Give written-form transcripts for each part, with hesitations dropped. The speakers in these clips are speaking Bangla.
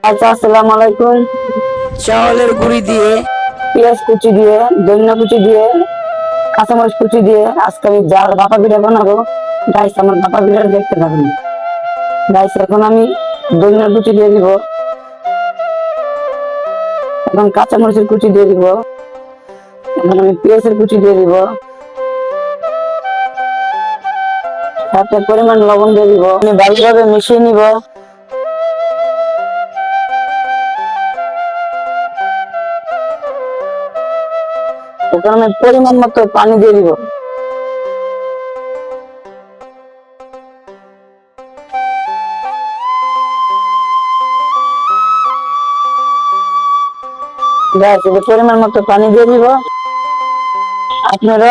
আচ্ছা, আসসালামু আলাইকুম। চাউলের গুঁড়ি দিয়ে পেঁয়াজ কুচি দিয়ে, ধনিয়া কুচি দিয়ে, কাঁচামরিচ কুচি দিয়ে আজকে আমি যার ভাপা পিঠা বানাবো। গাইস, আমার ভাপা পিঠাটা দেখতে থাকুন। গাইস, এখন আমি ধনিয়া কুচি দিয়ে দিব, এখন কাঁচামরিচের কুচি দিয়ে দিব, এখন আমি পেঁয়াজের কুচি দিয়ে দিব, সাথে পরিমাণ লবণ দিয়ে দিব। আমি ভালোভাবে মিশিয়ে নিব। এখন আমি পরিমাণ মতো পানি দিয়ে দিব। গাইস, এই যে পরিমাণ মতো পানি দিয়ে দিব। আপনারা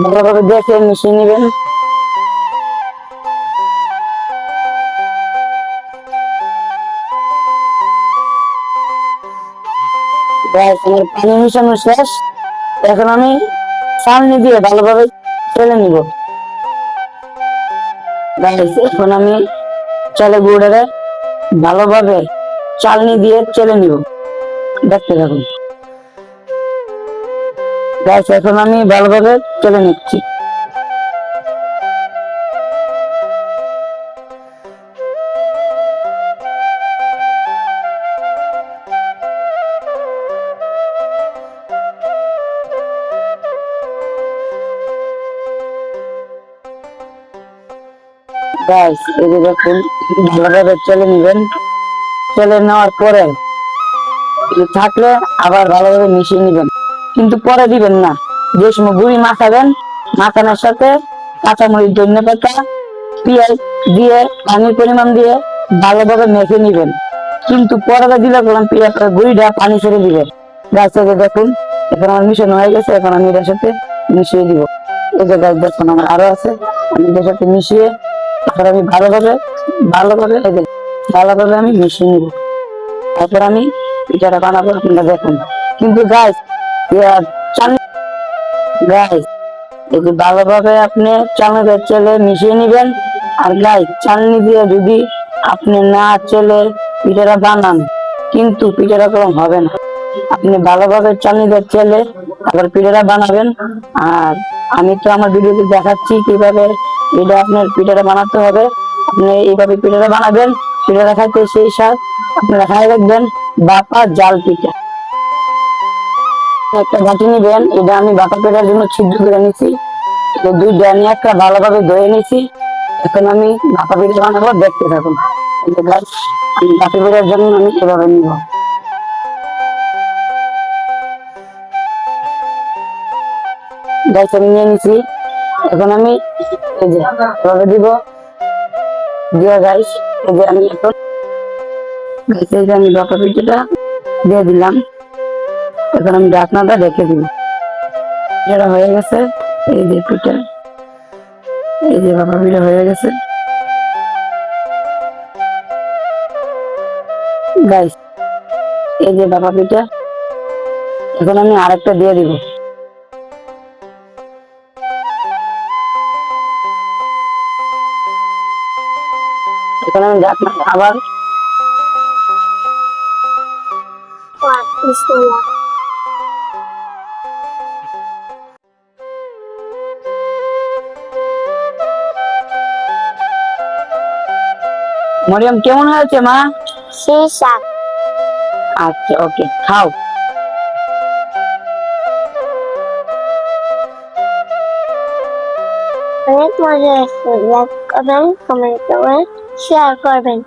ভালোভাবে দেখে মিশিয়ে নেবেন। গাইস, আমার পানি মিশানো শেষ। এখন আমি চালনি দিয়ে ভালোভাবে চেলে নিব। গাইস, এখন আমি চালে গুঁড়োটা ভালোভাবে চালনি দিয়ে চেলে নিব। দেখতে থাকুন। গাইস, এখন আমি ভালোভাবে চেলে নিচ্ছি। গাইস, এই যে দেখুন, ভালোভাবে চেলে নিবেন। চেলে নেওয়ার পরে থাকলে আবার ভালোভাবে মিশিয়ে নিবেন, কিন্তু পরে দিবেন না। যে সময় গুঁড়ি মাখাবেন, মাখানোর সাথে কাঁচামরিচ, ধনিয়া পাতা, পেঁয়াজ দিয়ে পানির পরিমাণ দিয়ে ভালোভাবে মেখে নিবেন, কিন্তু পরে দিলে বললাম গুঁড়িটা পানি ছেড়ে দিবে। গাছ থেকে দেখুন, এখন আমার মিশানো হয়ে গেছে। এখন আমি এটার সাথে মিশিয়ে দিব। এই যে গাছ দেখুন, আমার আরো আছে। আমি এটার সাথে মিশিয়ে তারপর আমি ভালোভাবে আমি মিশিয়ে নিব। তারপর আমি পিঠাটা বানাবো, আপনারা দেখুন। কিন্তু গাছ, গাইস, একটু ভালোভাবে আপনি চালনিতে চেলে মিশিয়ে নিবেন। আর গাইস, চালনি দিয়ে যদি আপনি না চেলে পিঠাটা বানান, কিন্তু পিঠাটা কম হবে না। আপনি ভালোভাবে চালনিতে চেলে আবার পিঠাটা বানাবেন। আর আমি তো আমার ভিডিওতে দেখাচ্ছি কিভাবে এটা আপনার পিঠাটা বানাতে হবে। আপনি এইভাবে পিঠাটা বানাবেন, পিঠাটা খাইতে সেই স্বাদ। আপনারা খাই রাখবেন বাপা জাল পিঠা। একটা বাটি নিবেন, এটা আমি বাতা পেটার জন্য ছিদ্র করে নিছি। তো দুইটা নিয়ে একটা ভালোভাবে ধুয়ে নিছি। এখন আমি বাতা পিঠা বানাবো, দেখতে থাকুন। আমি বাতা পিঠার জন্য আমি এভাবে নিব। গাছ আমি নিয়ে নিছি। এখন আমি এই যে এভাবে দিব, দিয়ে গাইস, এই যে আমি এখন গাইস, এই যে আমি বাতা পিঠাটা দিয়ে দিলাম। এখন আমি ঢাকনাটা রেখে দিব। এটা হয়ে গেছে। এই যে পিঠা, এই যে বাবা পিঠা হয়ে গেছে। গাইস, এই যে বাবা পিঠা, এখন আমি আরেকটা দিয়ে দিব। এখন আমি ঢাকনা আবার মরিয়ম, কেমন হয়েছে মা? সেই শাক আচ্ছা, ওকে, খাও। অনেক মজা আসছে। লাইক করবেন, কমেন্ট করবেন, শেয়ার করবেন।